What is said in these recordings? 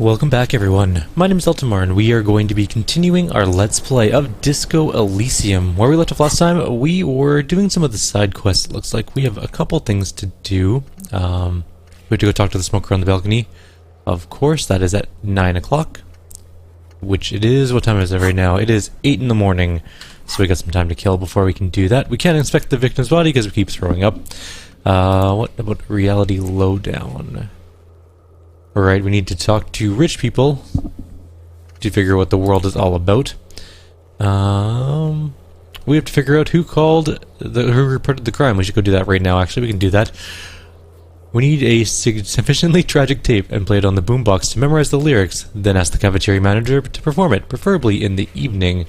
Welcome back everyone, my name is Eltimar and we are going to be continuing our Let's Play of Disco Elysium. Where we left off last time, we were doing some of the side quests. It looks like we have a couple things to do. We have to go talk to the smoker on the balcony. Of course, that is at 9 o'clock. Which it is, what time is it right now? It is 8 in the morning. So we got some time to kill before we can do that. We can't inspect the victim's body because we keep throwing up. What about reality lowdown? Alright, we need to talk to rich people to figure out what the world is all about. We have to figure out who reported the crime. We should go do that right now. Actually, we can do that. We need a sufficiently tragic tape and play it on the boombox to memorize the lyrics, then ask the cafeteria manager to perform it, preferably in the evening.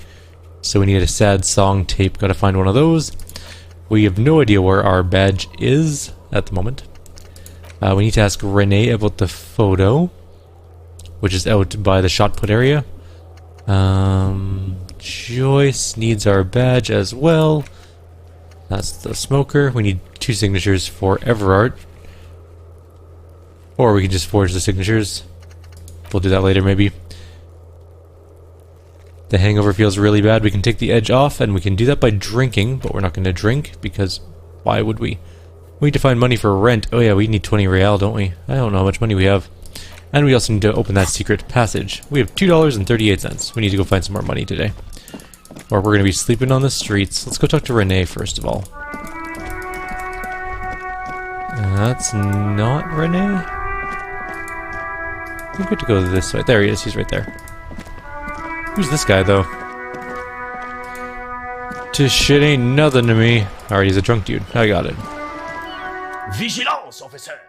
So we need a sad song tape. Gotta find one of those. We have no idea where our badge is at the moment. We need to ask Renee about the photo, which is out by the shot put area. Joyce needs our badge as well. That's the smoker. We need 2 signatures for Everard. Or we can just forge the signatures. We'll do that later maybe. The hangover feels really bad. We can take the edge off and we can do that by drinking, but we're not going to drink because why would we? We need to find money for rent. Oh yeah, we need 20 real, don't we? I don't know how much money we have. And we also need to open that secret passage. We have $2.38. We need to go find some more money today. Or we're going to be sleeping on the streets. Let's go talk to Renee first of all. That's not Renee? I think we have to go this way. There he is, he's right there. Who's this guy though? This shit ain't nothing to me. Alright, he's a drunk dude. I got it. Vigilance, officer!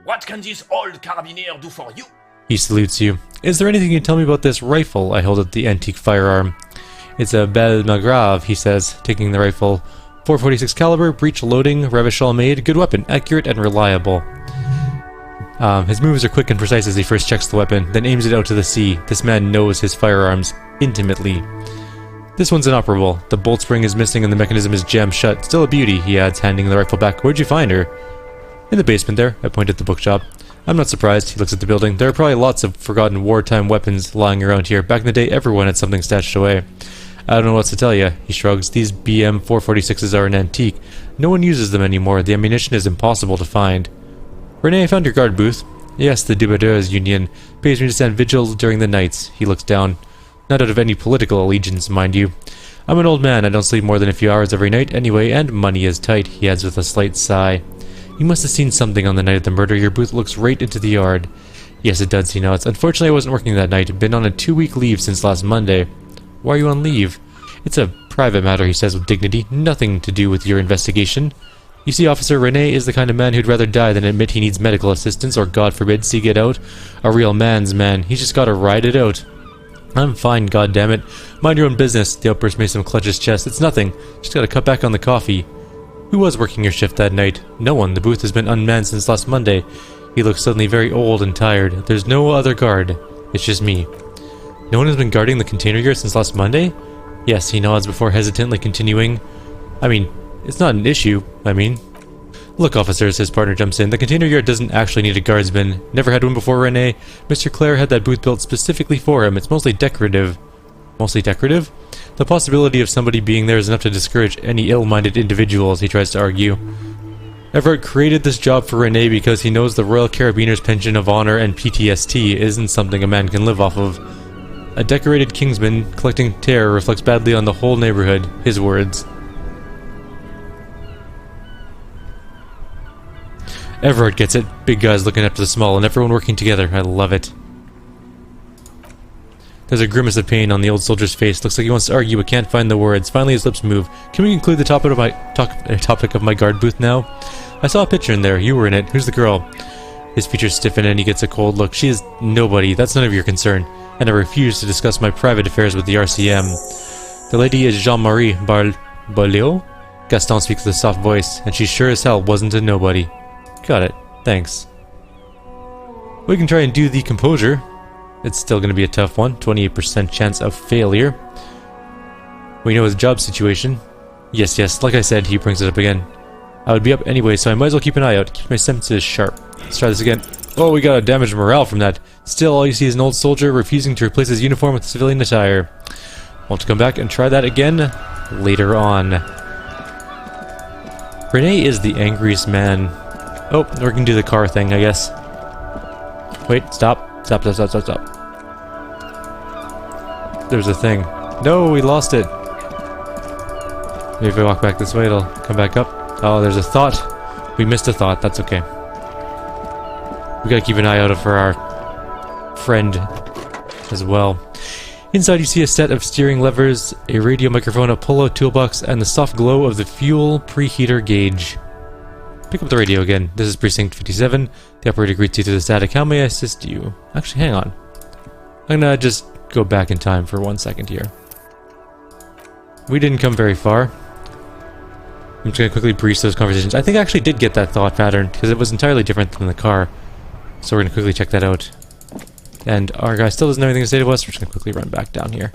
What can this old carabinier do for you? He salutes you. Is there anything you can tell me about this rifle? I hold up the antique firearm. It's a Belle Magrave, he says, taking the rifle. 4.46 caliber, breech loading, Revachol made, good weapon, accurate and reliable. His moves are quick and precise as he first checks the weapon, then aims it out to the sea. This man knows his firearms intimately. This one's inoperable. The bolt spring is missing and the mechanism is jammed shut. Still a beauty, he adds, handing the rifle back. Where'd you find her? In the basement there. I point at the bookshop. I'm not surprised. He looks at the building. There are probably lots of forgotten wartime weapons lying around here. Back in the day, everyone had something stashed away. I don't know what to tell you. He shrugs. These BM 446s are an antique. No one uses them anymore. The ammunition is impossible to find. Renee, I found your guard booth. Yes, the Dubadeurs Union pays me to stand vigil during the nights. He looks down. Not out of any political allegiance, mind you. I'm an old man. I don't sleep more than a few hours every night anyway, and money is tight, he adds with a slight sigh. You must have seen something on the night of the murder. Your booth looks right into the yard. Yes, it does, he nods. Unfortunately, I wasn't working that night. Been on a 2-week leave since last Monday. Why are you on leave? It's a private matter, he says with dignity. Nothing to do with your investigation. You see, Officer, Renee is the kind of man who'd rather die than admit he needs medical assistance, or God forbid, seek it out. A real man's man. He's just gotta ride it out. I'm fine, goddammit. Mind your own business. The outburst makes him clutch his chest. It's nothing. Just gotta cut back on the coffee. Who was working your shift that night? No one. The booth has been unmanned since last Monday. He looks suddenly very old and tired. There's no other guard. It's just me. No one has been guarding the container yard since last Monday? Yes, he nods before hesitantly continuing. I mean, it's not an issue. Look, officers, his partner jumps in. The container yard doesn't actually need a guardsman. Never had one before, Renee. Mr. Clare had that booth built specifically for him. It's mostly decorative. Mostly decorative? The possibility of somebody being there is enough to discourage any ill-minded individuals, he tries to argue. Everett created this job for Renee because he knows the Royal Carabiners' pension of honor and PTSD isn't something a man can live off of. A decorated kingsman collecting terror reflects badly on the whole neighborhood, his words. Everard gets it. Big guys looking after the small and everyone working together. I love it. There's a grimace of pain on the old soldier's face. Looks like he wants to argue but can't find the words. Finally his lips move. Can we conclude the topic of my guard booth now? I saw a picture in there. You were in it. Who's the girl? His features stiffen and he gets a cold look. She is nobody. That's none of your concern. And I refuse to discuss my private affairs with the RCM. The lady is Jean-Marie Beaulieu? Gaston speaks with a soft voice, and she sure as hell wasn't a nobody. Got it. Thanks. We can try and do the composure. It's still going to be a tough one. 28% chance of failure. We know his job situation. Yes, like I said, he brings it up again. I would be up anyway, so I might as well keep an eye out. Keep my senses sharp. Let's try this again. Oh, we got a damaged morale from that. Still, all you see is an old soldier refusing to replace his uniform with civilian attire. Want to come back and try that again later on. Rene is the angriest man. Oh, we're gonna do the car thing, I guess. Wait, stop. Stop. There's a thing. No, we lost it. Maybe if I walk back this way, it'll come back up. Oh, there's a thought. We missed a thought. That's okay. We gotta keep an eye out for our friend as well. Inside you see a set of steering levers, a radio microphone, a pull-out toolbox, and the soft glow of the fuel preheater gauge. Pick up the radio again. This is Precinct 57. The operator greets you through the static. How may I assist you? Actually, hang on. I'm gonna just go back in time for 1 second here. We didn't come very far. I'm just gonna quickly breeze those conversations. I think I actually did get that thought pattern, because it was entirely different than the car. So we're gonna quickly check that out. And our guy still doesn't have anything to say to us. We're just gonna quickly run back down here.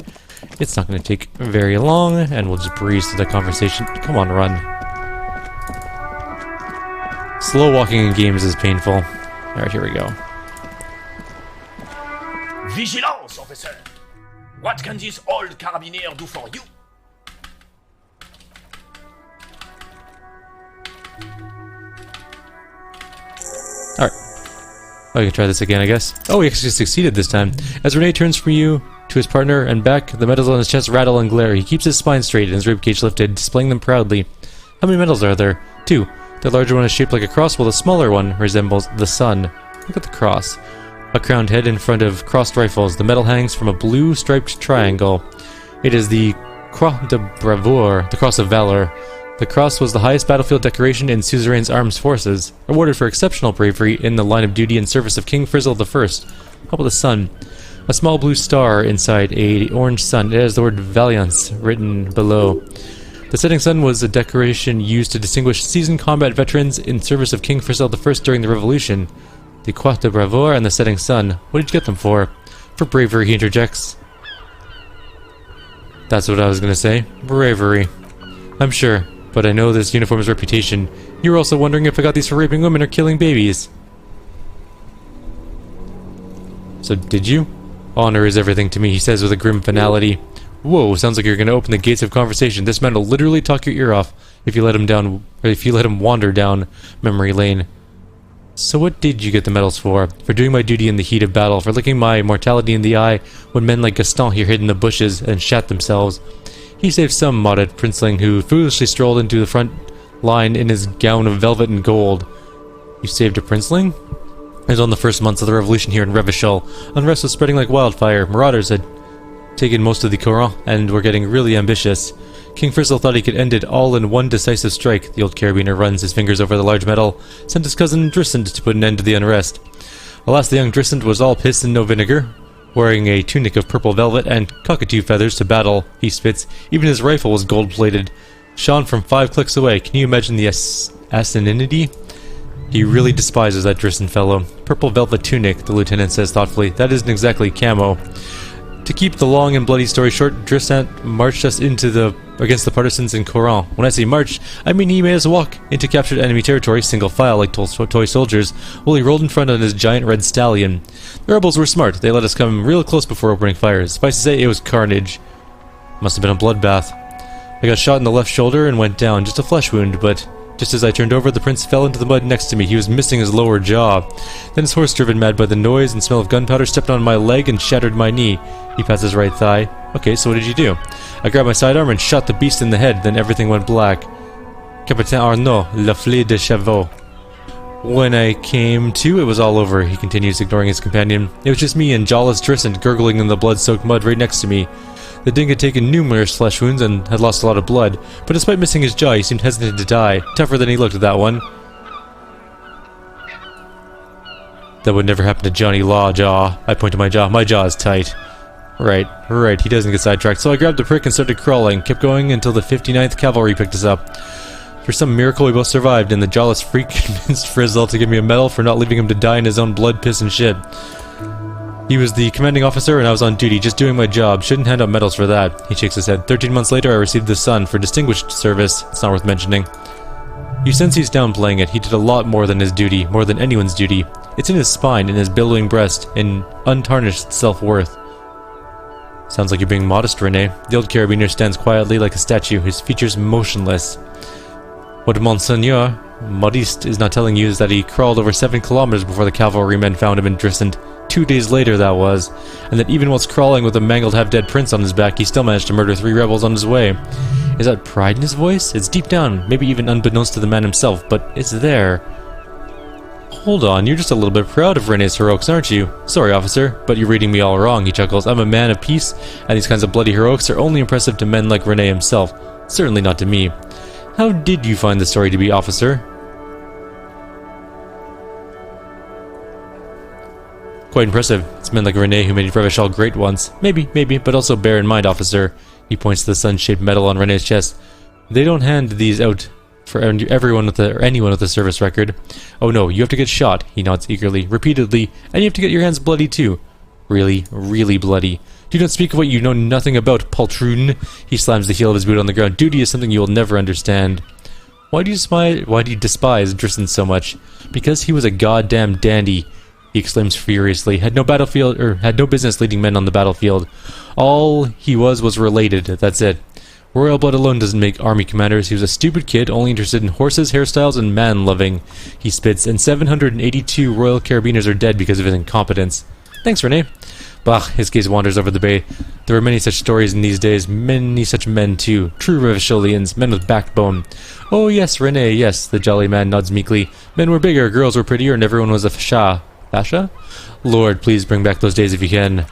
It's not gonna take very long, and we'll just breeze through the conversation. Come on, run. Slow walking in games is painful. Alright, here we go. Vigilance, officer! What can this old carabinier do for you? Alright. Oh, you can try this again, I guess. Oh, he actually succeeded this time. As Rene turns from you to his partner and back, the medals on his chest rattle and glare. He keeps his spine straight and his ribcage lifted, displaying them proudly. How many medals are there? 2. The larger one is shaped like a cross, while the smaller one resembles the sun. Look at the cross. A crowned head in front of crossed rifles. The medal hangs from a blue striped triangle. It is the Croix de Bravoure, the Cross of Valor. The cross was the highest battlefield decoration in Suzerain's armed forces, awarded for exceptional bravery in the line of duty in service of King Frizzle I. How about the sun? A small blue star inside a orange sun. It has the word Valiance written below. The setting sun was a decoration used to distinguish seasoned combat veterans in service of King Frizzle I during the Revolution. The Croix de Bravoure and the setting sun. What did you get them for? For bravery, he interjects. That's what I was gonna say. Bravery. I'm sure. But I know this uniform's reputation. You were also wondering if I got these for raping women or killing babies. So did you? Honor is everything to me, he says with a grim finality. Whoa, sounds like you're gonna open the gates of conversation. This man will literally talk your ear off if you let him down, or if you let him wander down memory lane. So what did you get the medals for? For doing my duty in the heat of battle, for looking my mortality in the eye when men like Gaston here hid in the bushes and shat themselves. He saved some modest princeling who foolishly strolled into the front line in his gown of velvet and gold. You saved a princeling? It was on the first months of the revolution here in Revachol. Unrest was spreading like wildfire. Marauders had taken most of the Coran and were getting really ambitious. King Frizzle thought he could end it all in one decisive strike. The old carabiner runs his fingers over the large medal, sent his cousin Drisant to put an end to the unrest. Alas, the young Drisant was all piss and no vinegar. Wearing a tunic of purple velvet and cockatoo feathers to battle, he spits. Even his rifle was gold-plated. Shone from 5 clicks away. Can you imagine the asininity? He really despises that Drisant fellow. Purple velvet tunic, the lieutenant says thoughtfully. That isn't exactly camo. To keep the long and bloody story short, Drisant marched us against the partisans in Coran. When I say march, I mean he made us walk into captured enemy territory, single file like toy soldiers, while he rolled in front on his giant red stallion. The rebels were smart. They let us come real close before opening fire. Suffice to say, it was carnage. Must have been a bloodbath. I got shot in the left shoulder and went down, just a flesh wound, but just as I turned over, the prince fell into the mud next to me. He was missing his lower jaw. Then his horse, driven mad by the noise and smell of gunpowder, stepped on my leg and shattered my knee. He pats his right thigh. Okay, so what did you do? I grabbed my sidearm and shot the beast in the head, then everything went black. Capitaine Arnaud, La Fleur de Chavot. When I came to, it was all over, he continues, ignoring his companion. It was just me and jawless Drisant gurgling in the blood-soaked mud right next to me. The Ding had taken numerous flesh wounds and had lost a lot of blood, but despite missing his jaw, he seemed hesitant to die. Tougher than he looked at that one. That would never happen to Johnny Law jaw. I point to my jaw. My jaw is tight. Right, he doesn't get sidetracked. So I grabbed the prick and started crawling, kept going until the 59th Cavalry picked us up. For some miracle, we both survived, and the jawless freak convinced Frizzle to give me a medal for not leaving him to die in his own blood, piss, and shit. He was the commanding officer, and I was on duty, just doing my job. Shouldn't hand out medals for that. He shakes his head. 13 months later, I received the Sun for distinguished service. It's not worth mentioning. You sense he's downplaying it. He did a lot more than his duty, more than anyone's duty. It's in his spine, in his billowing breast, in untarnished self-worth. Sounds like you're being modest, Rene. The old carabiner stands quietly like a statue, his features motionless. What Monseigneur Modiste is not telling you is that he crawled over 7 kilometers before the cavalrymen found him in Dristant. 2 days later, that was. And that even whilst crawling with a mangled half-dead prince on his back, he still managed to murder 3 rebels on his way. Is that pride in his voice? It's deep down, maybe even unbeknownst to the man himself, but it's there. Hold on, you're just a little bit proud of Rene's heroics, aren't you? Sorry, officer, but you're reading me all wrong, he chuckles. I'm a man of peace, and these kinds of bloody heroics are only impressive to men like Rene himself. Certainly not to me. How did you find the story to be, officer? Quite impressive. It's men like Rene who made Revachol great once. Maybe, but also bear in mind, officer. He points to the sun-shaped medal on Rene's chest. They don't hand these out for anyone with a service record. Oh no, you have to get shot, he nods eagerly, repeatedly, and you have to get your hands bloody too. Really, really bloody. Do not speak of what you know nothing about, poltroon. He slams the heel of his boot on the ground. Duty is something you will never understand. Why do you despise Dristan so much? Because he was a goddamn dandy, he exclaims furiously. Had no business leading men on the battlefield. All he was related, that's it. Royal blood alone doesn't make army commanders. He was a stupid kid, only interested in horses, hairstyles, and man-loving. He spits, and 782 Royal Carabiners are dead because of his incompetence. Thanks, Rene. Bah, his gaze wanders over the bay. There are many such stories in these days, many such men too. True Revacholians, men with backbone. Oh yes, Rene, yes, the jolly man nods meekly. Men were bigger, girls were prettier, and everyone was a Fasha? Lord, please bring back those days if you can.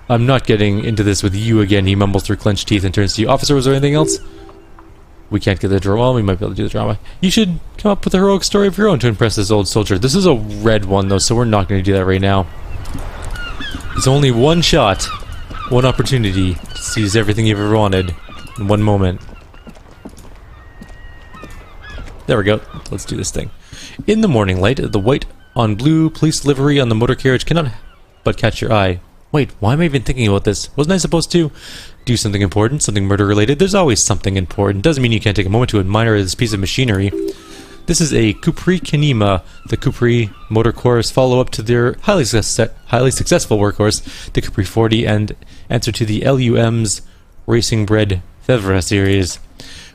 I'm not getting into this with you again, he mumbles through clenched teeth and turns to you. Officer, was there anything else? We can't get the drama. Well, we might be able to do the drama. You should come up with a heroic story of your own to impress this old soldier. This is a red one, though, so we're not going to do that right now. It's only one shot, one opportunity to seize everything you've ever wanted in one moment. There we go. Let's do this thing. In the morning light, the white on blue police livery on the motor carriage cannot but catch your eye. Wait, why am I even thinking about this? Wasn't I supposed to do something important, something murder-related? There's always something important. Doesn't mean you can't take a moment to admire this piece of machinery. This is a Capri Kanima. The Capri Motor Corps follow-up to their highly successful workhorse, the Capri 40, and answer to the LUM's racing-bred Pherrid series.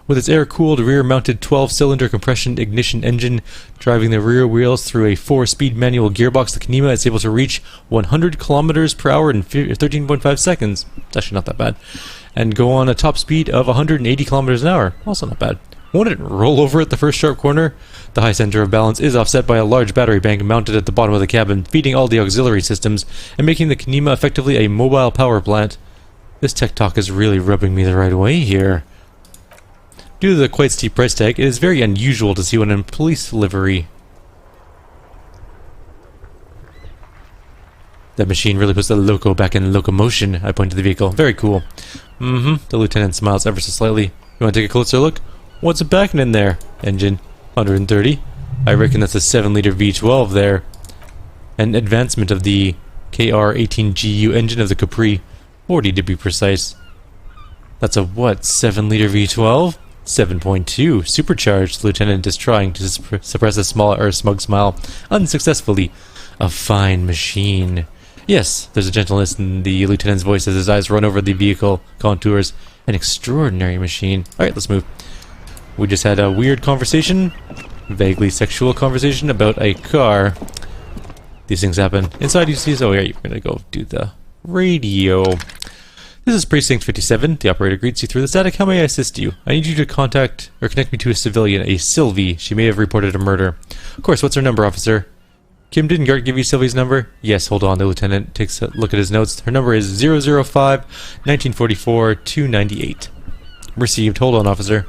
With its air-cooled, rear-mounted 12-cylinder compression ignition engine driving the rear wheels through a 4-speed manual gearbox, the Kanima is able to reach 100 kilometers per hour in 13.5 seconds. It's actually not that bad. And go on a top speed of 180 kilometers an hour. Also not bad. Won't it roll over at the first sharp corner? The high center of balance is offset by a large battery bank mounted at the bottom of the cabin, feeding all the auxiliary systems, and making the Kanima effectively a mobile power plant. This tech talk is really rubbing me the right way here. Due to the quite steep price tag, it is very unusual to see one in police livery. That machine really puts the loco back in locomotion, I point to the vehicle. Very cool. The lieutenant smiles ever so slightly. You want to take a closer look? What's it backing in there? Engine, 130. I reckon that's a 7-liter V12 there. An advancement of the KR-18GU engine of the Capri, 40 to be precise. That's a what, 7-liter V12? 7.2, supercharged. The lieutenant is trying to suppress a smug smile, unsuccessfully. A fine machine. Yes, there's a gentleness in the lieutenant's voice as his eyes run over the vehicle contours. An extraordinary machine. Alright, let's move. We just had a weird conversation, vaguely sexual conversation about a car. These things happen. Inside you see, oh yeah, you're gonna go do the radio. This is Precinct 57. The operator greets you through the static. How may I assist you? I need you to contact or connect me to a civilian, a Sylvie. She may have reported a murder. Of course, what's her number, officer? Kim, didn't Gart give you Sylvie's number? Yes, hold on. The lieutenant takes a look at his notes. Her number is 005-1944-298. Received. Hold on, officer.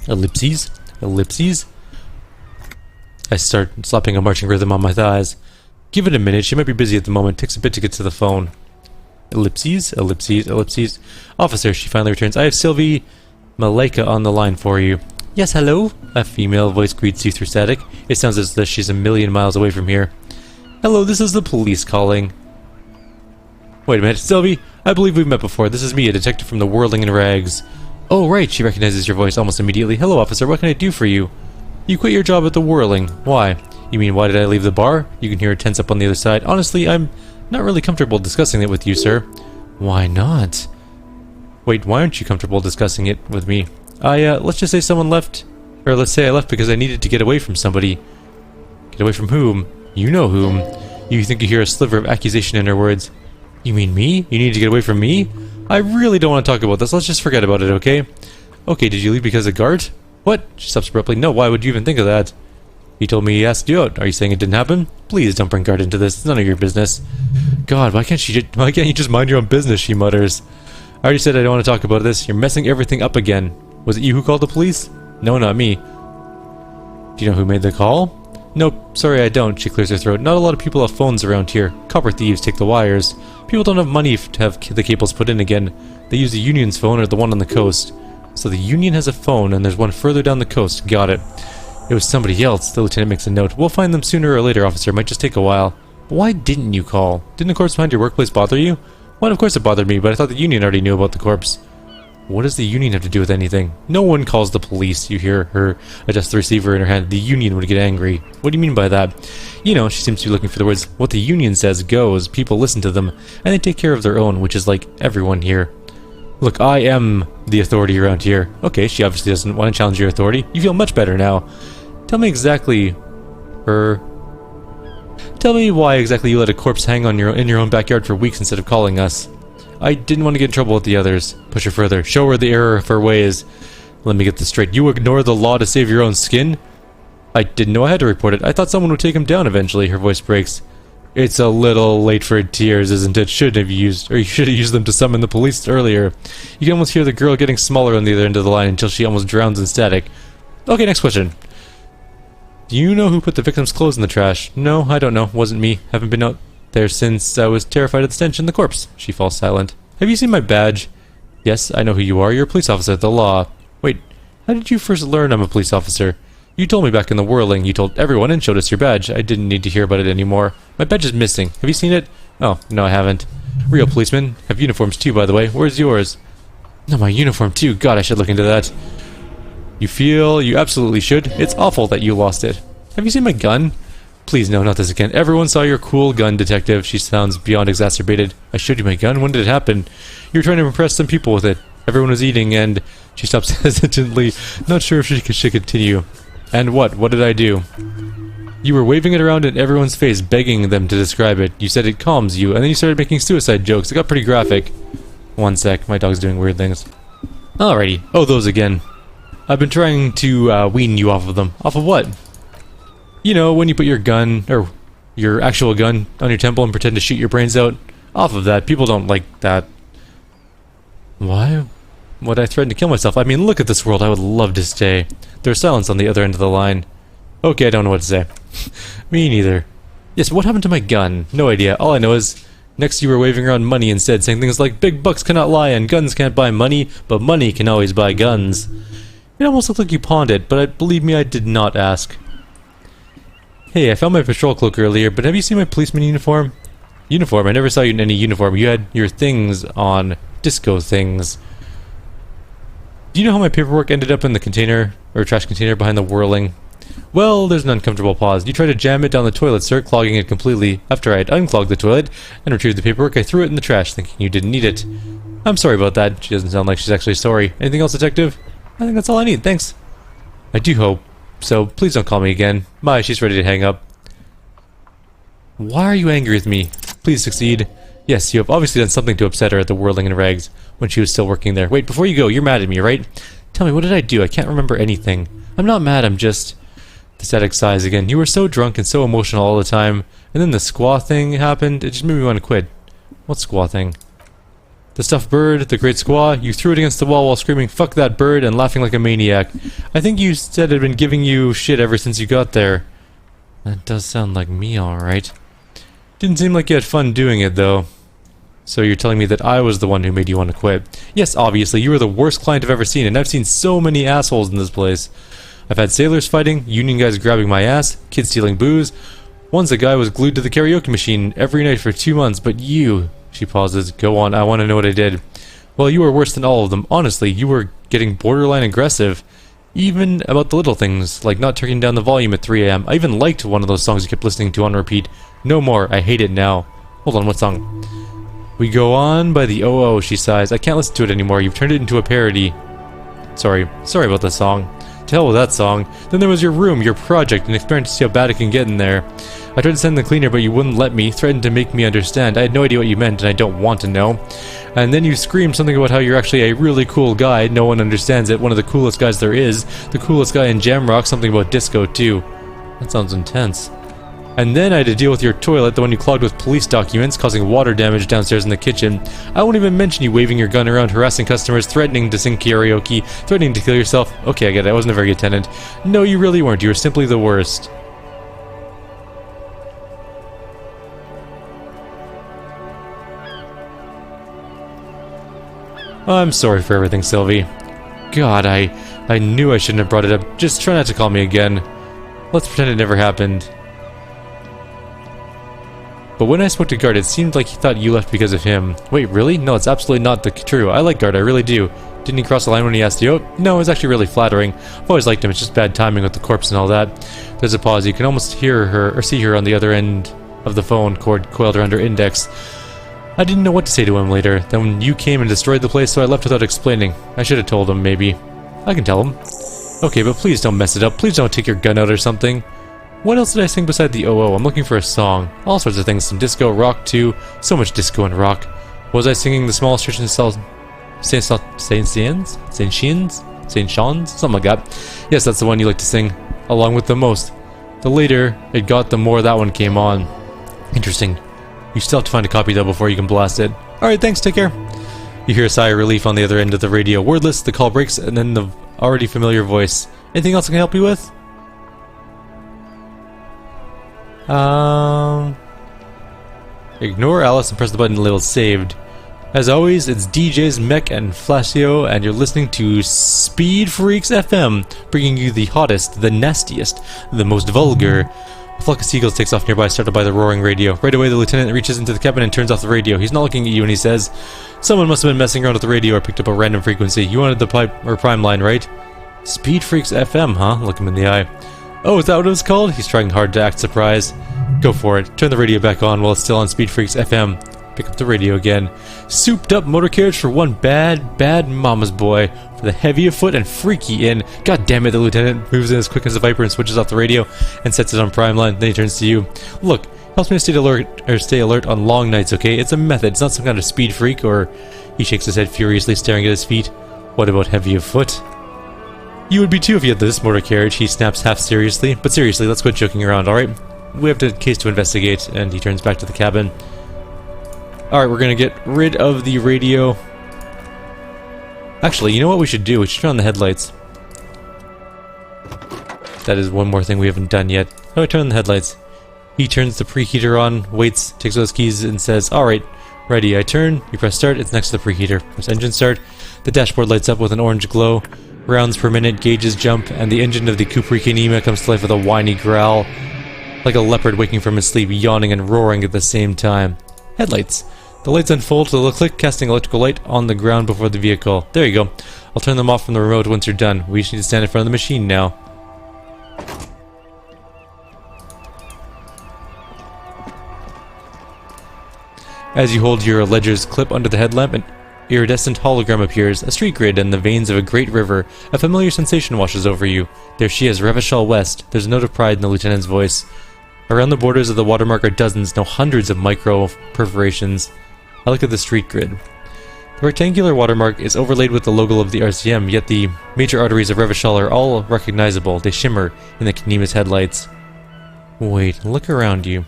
Ellipses? Ellipses? I start slapping a marching rhythm on my thighs. Give it a minute. She might be busy at the moment. Takes a bit to get to the phone. Ellipses, ellipses, ellipses. Officer, she finally returns. I have Sylvie Malaika on the line for you. Yes, hello? A female voice greets you through static. It sounds as though she's a million miles away from here. Hello, this is the police calling. Wait a minute, Sylvie? I believe we've met before. This is me, a detective from the Whirling in Rags. Oh, right, she recognizes your voice almost immediately. Hello, officer, what can I do for you? You quit your job at the Whirling. Why? You mean, why did I leave the bar? You can hear it tense up on the other side. Honestly, I'm not really comfortable discussing it with you, sir. Why not? Wait, why aren't you comfortable discussing it with me? Let's just say someone left. Or let's say I left because I needed to get away from somebody. Get away from whom? You know whom. You think you hear a sliver of accusation in her words. You mean me? You need to get away from me? I really don't want to talk about this. Let's just forget about it, okay? Okay, did you leave because of Gart? What? She stops abruptly. No, why would you even think of that? He told me he asked you out. Are you saying it didn't happen? Please don't bring Gart into this. It's none of your business. God, why can't you just mind your own business, she mutters. I already said I don't want to talk about this. You're messing everything up again. Was it you who called the police? No, not me. Do you know who made the call? Nope, sorry I don't, she clears her throat. Not a lot of people have phones around here. Copper thieves take the wires. People don't have money to have the cables put in again. They use the Union's phone or the one on the coast. So the Union has a phone and there's one further down the coast. Got it. It was somebody else, the lieutenant makes a note. We'll find them sooner or later, officer. It might just take a while. But why didn't you call? Didn't the corpse behind your workplace bother you? Well, of course it bothered me, but I thought the Union already knew about the corpse. What does the Union have to do with anything? No one calls the police. You hear her adjust the receiver in her hand. The Union would get angry. What do you mean by that? You know, she seems to be looking for the words. What the Union says goes. People listen to them, and they take care of their own, which is like everyone here. Look, I am the authority around here. Okay, she obviously doesn't want to challenge your authority. You feel much better now. Tell me why exactly you let a corpse hang on in your own backyard for weeks instead of calling us. I didn't want to get in trouble with the others. Push her further. Show her the error of her ways. Let me get this straight. You ignore the law to save your own skin? I didn't know I had to report it. I thought someone would take him down eventually. Her voice breaks. It's a little late for tears, isn't it? You should have used them to summon the police earlier. You can almost hear the girl getting smaller on the other end of the line until she almost drowns in static. Okay, next question. Do you know who put the victim's clothes in the trash? No, I don't know. Wasn't me. Haven't been out there since I was terrified of the stench in the corpse. She falls silent. Have you seen my badge? Yes, I know who you are. You're a police officer at the law. Wait, how did you first learn I'm a police officer? You told me back in the whirling. You told everyone and showed us your badge. I didn't need to hear about it anymore. My badge is missing. Have you seen it? Oh, no I haven't. Real policemen have uniforms too, by the way. Where's yours? No, my uniform too. God, I should look into that. You feel you absolutely should. It's awful that you lost it. Have you seen my gun? Please, no, not this again. Everyone saw your cool gun, detective. She sounds beyond exacerbated. I showed you my gun? When did it happen? You were trying to impress some people with it. Everyone was eating, and she stops hesitantly, not sure if she should continue. And what? What did I do? You were waving it around in everyone's face, begging them to describe it. You said it calms you, and then you started making suicide jokes. It got pretty graphic. One sec, my dog's doing weird things. Alrighty. Oh, those again. I've been trying to wean you off of them. Off of what? You know, when you put your gun, or your actual gun, on your temple and pretend to shoot your brains out. Off of that. People don't like that. Why would I threaten to kill myself? I mean, look at this world. I would love to stay. There's silence on the other end of the line. Okay, I don't know what to say. Me neither. Yes, what happened to my gun? No idea. All I know is, next you were waving around money instead, saying things like, big bucks cannot lie and guns can't buy money, but money can always buy guns. It almost looked like you pawned it, but believe me, I did not ask. Hey, I found my patrol cloak earlier, but have you seen my policeman uniform? Uniform? I never saw you in any uniform. You had your things on. Disco things. Do you know how my paperwork ended up in the container, or trash container behind the whirling? Well, there's an uncomfortable pause. You tried to jam it down the toilet, sir, clogging it completely. After I had unclogged the toilet and retrieved the paperwork, I threw it in the trash, thinking you didn't need it. I'm sorry about that. She doesn't sound like she's actually sorry. Anything else, detective? I think that's all I need, thanks. I do hope. So, please don't call me again. Bye, she's ready to hang up. Why are you angry with me? Please succeed. Yes, you have obviously done something to upset her at the whirling in rags when she was still working there. Wait, before you go, you're mad at me, right? Tell me, what did I do? I can't remember anything. I'm not mad, I'm just... The static sighs again. You were so drunk and so emotional all the time, and then the squaw thing happened. It just made me want to quit. What squaw thing? The stuffed bird, the great squaw. You threw it against the wall while screaming, fuck that bird, and laughing like a maniac. I think you said it had been giving you shit ever since you got there. That does sound like me, alright. Didn't seem like you had fun doing it, though. So you're telling me that I was the one who made you want to quit. Yes, obviously, you were the worst client I've ever seen, and I've seen so many assholes in this place. I've had sailors fighting, union guys grabbing my ass, kids stealing booze. Once a guy was glued to the karaoke machine every night for 2 months, but you... She pauses. Go on, I want to know what I did. Well, you were worse than all of them. Honestly, you were getting borderline aggressive. Even about the little things, like not turning down the volume at 3 a.m. I even liked one of those songs you kept listening to on repeat. No more, I hate it now. Hold on, what song? We go on by the OO, she sighs. I can't listen to it anymore, you've turned it into a parody. Sorry about the song. To hell with that song. Then there was your room, your project, an experiment to see how bad it can get in there. I tried to send the cleaner, but you wouldn't let me, threatened to make me understand. I had no idea what you meant, and I don't want to know. And then you screamed something about how you're actually a really cool guy, no one understands it, one of the coolest guys there is, the coolest guy in Jamrock, something about disco too. That sounds intense. And then I had to deal with your toilet, the one you clogged with police documents, causing water damage downstairs in the kitchen. I won't even mention you waving your gun around, harassing customers, threatening to sing karaoke, threatening to kill yourself. Okay, I get it, I wasn't a very good tenant. No, you really weren't, you were simply the worst. I'm sorry for everything, Sylvie. God, I knew I shouldn't have brought it up. Just try not to call me again. Let's pretend it never happened. But when I spoke to Guard, it seemed like he thought you left because of him. Wait, really? No, it's absolutely not true. I like Guard, I really do. Didn't he cross the line when he asked you? Oh, no, it was actually really flattering. I've always liked him, it's just bad timing with the corpse and all that. There's a pause. You can almost hear her, or see her on the other end of the phone cord coiled around her index. I didn't know what to say to him later. Then when you came and destroyed the place, so I left without explaining. I should have told him, maybe. I can tell him. Okay, but please don't mess it up. Please don't take your gun out or something. What else did I sing beside the OO? I'm looking for a song. All sorts of things. Some disco, rock too. So much disco and rock. Was I singing the small church in Saint Shans? Something like that. Yes, that's the one you like to sing, along with the most. The later it got, the more that one came on. Interesting. You still have to find a copy though before you can blast it. Alright, thanks, take care. You hear a sigh of relief on the other end of the radio. Wordless, the call breaks, and then the already familiar voice. Anything else I can help you with? Ignore Alice and press the button labeled saved. As always, it's DJs Mech and Flasio, and you're listening to Speed Freaks FM, bringing you the hottest, the nastiest, the most vulgar. A flock of seagulls takes off nearby, startled by the roaring radio. Right away, the lieutenant reaches into the cabin and turns off the radio. He's not looking at you, and he says, "Someone must have been messing around with the radio or picked up a random frequency. You wanted the pipe or prime line, right?" Speed Freaks FM, huh? Look him in the eye. Oh, is that what it was called? He's trying hard to act surprised. Go for it. Turn the radio back on while it's still on Speed Freaks FM. Pick up the radio again. Souped up motor carriage for one bad mama's boy. For the heavy of foot and freaky in. God damn it, the lieutenant moves in as quick as a viper and switches off the radio and sets it on prime line. Then he turns to you. Look, helps me to stay alert on long nights, okay? It's a method. It's not some kind of speed freak or... He shakes his head furiously, staring at his feet. What about heavy of foot? You would be too if you had this motor carriage, he snaps half seriously. But seriously, let's quit joking around, alright? We have a case to investigate, and he turns back to the cabin. Alright, we're gonna get rid of the radio. Actually, you know what we should do? We should turn on the headlights. That is one more thing we haven't done yet. How do I turn on the headlights? He turns the preheater on, waits, takes those keys, and says, "Alright, ready." I turn, you press start, it's next to the preheater. Press engine start, the dashboard lights up with an orange glow. Rounds per minute, gauges jump, and the engine of the Kupriki Nima comes to life with a whiny growl. Like a leopard waking from his sleep, yawning and roaring at the same time. Headlights. The lights unfold to the click, casting electrical light on the ground before the vehicle. There you go. I'll turn them off from the remote once you're done. We just need to stand in front of the machine now. As you hold your ledger's clip under the headlamp, an iridescent hologram appears, a street grid and the veins of a great river. A familiar sensation washes over you. There she is, Revachol West. There's a note of pride in the lieutenant's voice. Around the borders of the watermark are dozens, no hundreds of micro perforations. I look at the street grid. The rectangular watermark is overlaid with the logo of the RCM, yet the major arteries of Revachol are all recognizable. They shimmer in the Knima's headlights. Wait, look around you.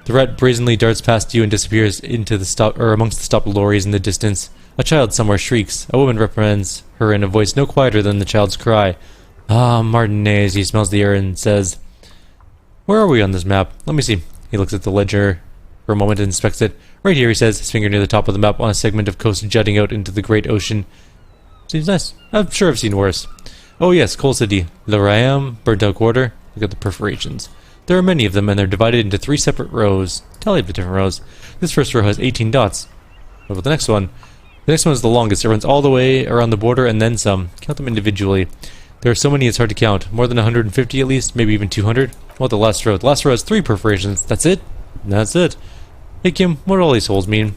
The rat brazenly darts past you and disappears into the amongst the stopped lorries in the distance. A child somewhere shrieks. A woman reprimands her in a voice no quieter than the child's cry. Ah, Martinez, he smells the air and says, "Where are we on this map? Let me see." He looks at the ledger for a moment and inspects it. Right here, he says, his finger near the top of the map on a segment of coast jutting out into the great ocean. Seems nice. I'm sure I've seen worse. Oh yes, Coal City. Lorayam, burnt out quarter. Look at the perforations. There are many of them, and they're divided into 3 separate rows. Tally the different rows. This first row has 18 dots. What about the next one? The next one is the longest. It runs all the way around the border and then some. Count them individually. There are so many it's hard to count. More than 150 at least, maybe even 200. Well, the last row. The last row has 3 perforations. That's it? That's it. Hey Kim, what do all these holes mean?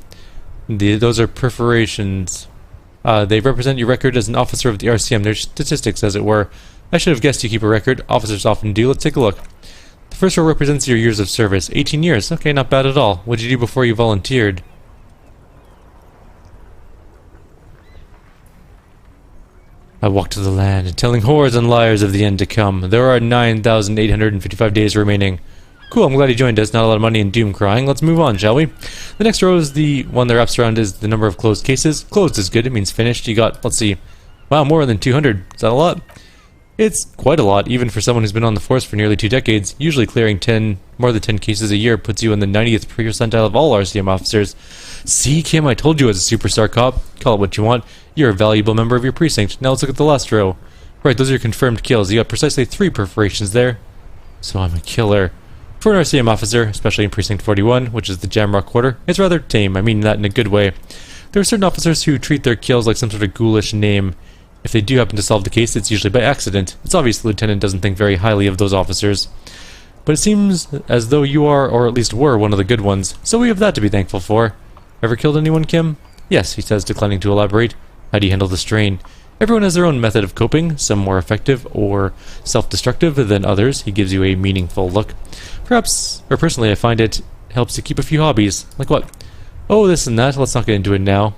Those are perforations. They represent your record as an officer of the RCM. They're statistics, as it were. I should have guessed you keep a record. Officers often do. Let's take a look. The first row represents your years of service. 18 years. Okay, not bad at all. What did you do before you volunteered? I walked to the land, telling whores and liars of the end to come. There are 9,855 days remaining. Cool, I'm glad you joined us. Not a lot of money and doom crying. Let's move on, shall we? The next row is the one that wraps around is the number of closed cases. Closed is good, it means finished. You got, let's see, wow, more than 200. Is that a lot? It's quite a lot, even for someone who's been on the force for nearly 2 decades. Usually clearing more than 10 cases a year puts you in the 90th percentile of all RCM officers. See, Kim, I told you as a superstar cop. Call it what you want. You're a valuable member of your precinct. Now let's look at the last row. Right, those are your confirmed kills. You got precisely 3 perforations there. So I'm a killer. For an RCM officer, especially in Precinct 41, which is the Jamrock quarter, it's rather tame. I mean that in a good way. There are certain officers who treat their kills like some sort of ghoulish name. If they do happen to solve the case, it's usually by accident. It's obvious the lieutenant doesn't think very highly of those officers. But it seems as though you are, or at least were, one of the good ones. So we have that to be thankful for. Ever killed anyone, Kim? Yes, he says, declining to elaborate. How do you handle the strain? Everyone has their own method of coping, some more effective or self-destructive than others. He gives you a meaningful look. Perhaps, or personally, I find it helps to keep a few hobbies. Like what? Oh, this and that. Let's not get into it now.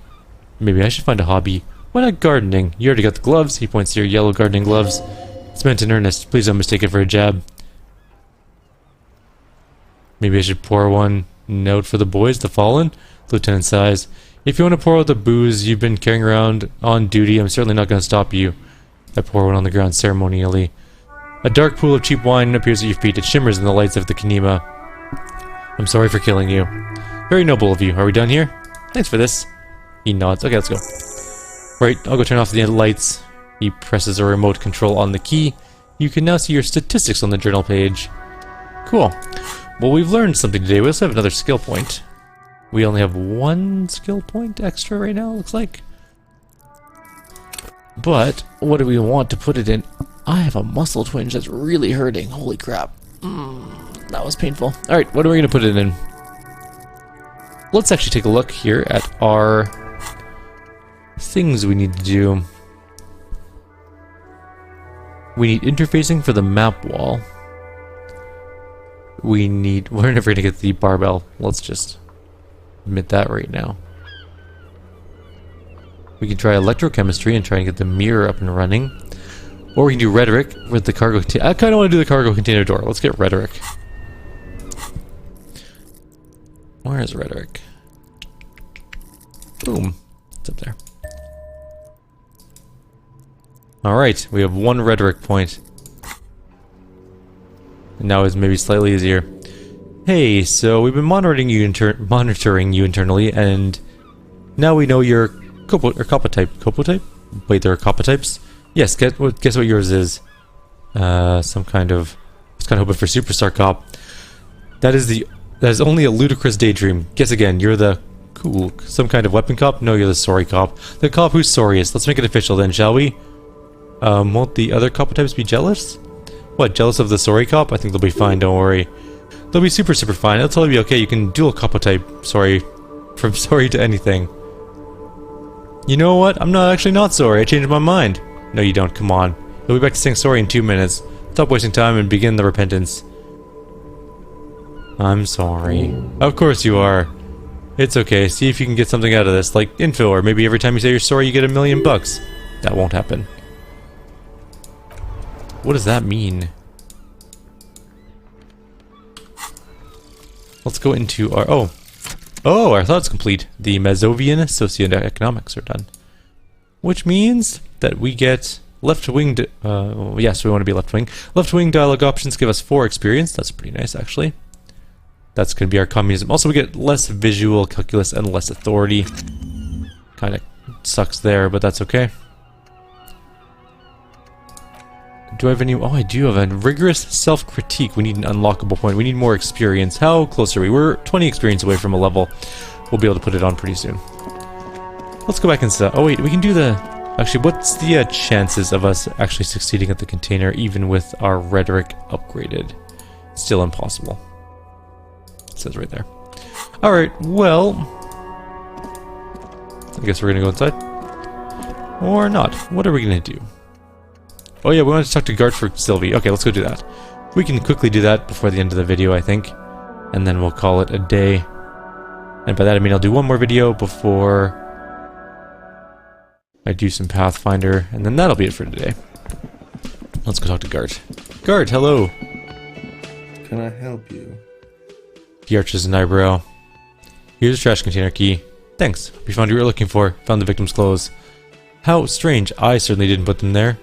Maybe I should find a hobby. Why not gardening? You already got the gloves. He points to your yellow gardening gloves. It's meant in earnest. Please don't mistake it for a jab. Maybe I should pour one note for the boys, the fallen? The lieutenant sighs. If you want to pour out the booze you've been carrying around on duty, I'm certainly not going to stop you. I pour one on the ground ceremonially. A dark pool of cheap wine appears at your feet. It shimmers in the lights of the Kanima. I'm sorry for killing you. Very noble of you. Are we done here? Thanks for this. He nods. Okay, let's go. Right, I'll go turn off the lights. He presses a remote control on the key. You can now see your statistics on the journal page. Cool. Well, we've learned something today. We also have another skill point. We only have 1 skill point extra right now, looks like. But, what do we want to put it in? I have a muscle twinge that's really hurting. Holy crap. That was painful. Alright, what are we going to put it in? Let's actually take a look here at our things we need to do. We need interfacing for the map wall. We're never going to get the barbell. Let's just admit that right now. We can try electrochemistry and try and get the mirror up and running. Or we can do rhetoric with the cargo container. I kind of want to do the cargo container door. Let's get rhetoric. Where is rhetoric? Boom. It's up there. Alright, we have 1 rhetoric point. And now it's maybe slightly easier. Hey, so we've been monitoring you internally, and now we know your copotype. Copotype? Wait, there are copotypes? Yes, guess what yours is. Some kind of... I was kind of hoping for Superstar Cop. That is only a ludicrous daydream. Guess again, you're the... Cool. Some kind of weapon cop? No, you're the sorry cop. The cop who's sorriest. Let's make it official then, shall we? Won't the other copotypes be jealous? What, jealous of the sorry cop? I think they'll be fine, don't worry. They'll be super fine. It'll totally be okay. You can dual copotype sorry. From sorry to anything. You know what? I'm actually not sorry. I changed my mind. No, you don't. Come on. You'll be back to saying sorry in 2 minutes. Stop wasting time and begin the repentance. I'm sorry. Of course you are. It's okay. See if you can get something out of this, like info, or maybe every time you say you're sorry you get $1 million. That won't happen. What does that mean? Let's go into our... Oh, our thought's complete. The Mazovian socioeconomics are done. Which means that we get left-wing... yes, we want to be left-wing. Left-wing dialogue options give us 4 experience. That's pretty nice, actually. That's going to be our communism. Also, we get less visual calculus and less authority. Kind of sucks there, but that's okay. Do I have any... Oh, I do have a rigorous self-critique. We need an unlockable point. We need more experience. How close are we? We're 20 experience away from a level. We'll be able to put it on pretty soon. Let's go back and... Oh, wait. We can do the... Actually, what's the chances of us actually succeeding at the container even with our rhetoric upgraded? Still impossible. It says right there. Alright, well... I guess we're gonna go inside. Or not. What are we gonna do? Oh yeah, we wanted to talk to Gart for Sylvie. Okay, let's go do that. We can quickly do that before the end of the video, I think. And then we'll call it a day. And by that I mean I'll do one more video before I do some Pathfinder, and then that'll be it for today. Let's go talk to Gart. Gart, hello! Can I help you? He arches an eyebrow. Here's a trash container key. Thanks. We found what you were looking for. Found the victim's clothes. How strange. I certainly didn't put them there.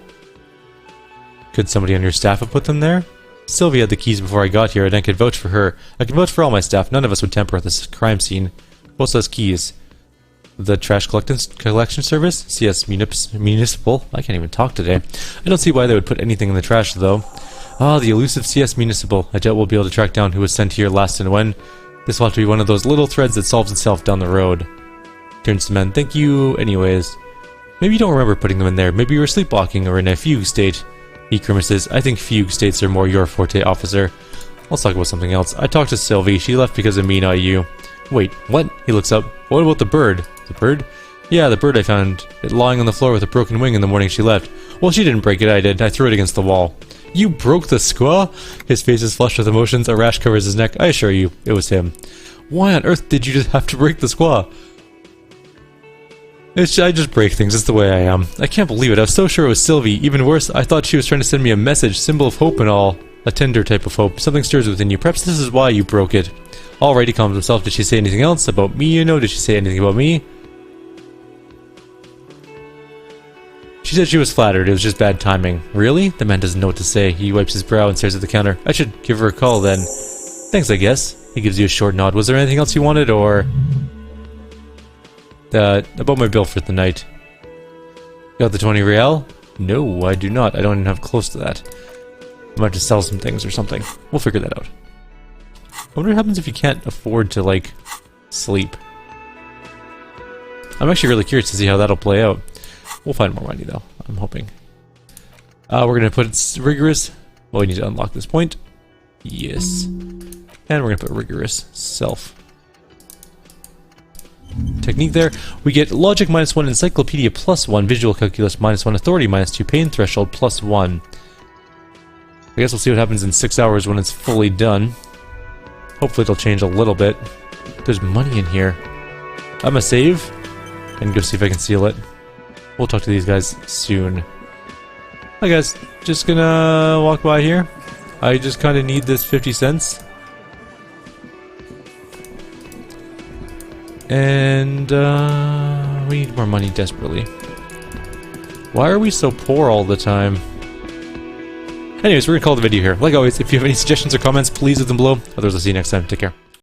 Could somebody on your staff have put them there? Sylvie had the keys before I got here, and I could vouch for her. I can vouch for all my staff. None of us would tamper with this crime scene. Who else has keys? The trash collection service? CS Municipal? I can't even talk today. I don't see why they would put anything in the trash, though. Ah, the elusive CS Municipal. I doubt we'll be able to track down who was sent here last and when. This will have to be one of those little threads that solves itself down the road. Turns to men. Thank you, anyways. Maybe you don't remember putting them in there. Maybe you were sleepwalking or in a fugue state. He grimaces. I think fugue states are more your forte, officer. Let's talk about something else. I talked to Sylvie. She left because of me, not you. Wait, what? He looks up. What about the bird? The bird? Yeah, the bird I found. It lying on the floor with a broken wing in the morning she left. Well, she didn't break it, I did. I threw it against the wall. You broke the squaw? His face is flushed with emotions. A rash covers his neck. I assure you, it was him. Why on earth did you just have to break the squaw? I just break things. It's the way I am. I can't believe it. I was so sure it was Sylvie. Even worse, I thought she was trying to send me a message, symbol of hope and all. A tender type of hope. Something stirs within you. Perhaps this is why you broke it. Alright, he calms himself. Did she say anything else about me, you know? Did she say anything about me? She said she was flattered. It was just bad timing. Really? The man doesn't know what to say. He wipes his brow and stares at the counter. I should give her a call then. Thanks, I guess. He gives you a short nod. Was there anything else you wanted, or... about my bill for the night. Got the 20 real? No, I do not. I don't even have close to that. I might have to sell some things or something. We'll figure that out. I wonder what happens if you can't afford to, like, sleep. I'm actually really curious to see how that'll play out. We'll find more money, though. I'm hoping. We're going to put it rigorous. Well, we need to unlock this point. Yes. And we're going to put rigorous self. Technique there. We get logic -1, encyclopedia +1, visual calculus -1, authority -2, pain threshold +1. I guess we'll see what happens in 6 hours when it's fully done. Hopefully it'll change a little bit. There's money in here. I'm gonna save and go see if I can seal it. We'll talk to these guys soon. Hi guys, just gonna walk by here. I just kind of need this 50 cents. And we need more money desperately. Why are we so poor all the time? Anyways, we're gonna call the video here. Like always, if you have any suggestions or comments, please leave them below. Otherwise, I'll see you next time. Take care.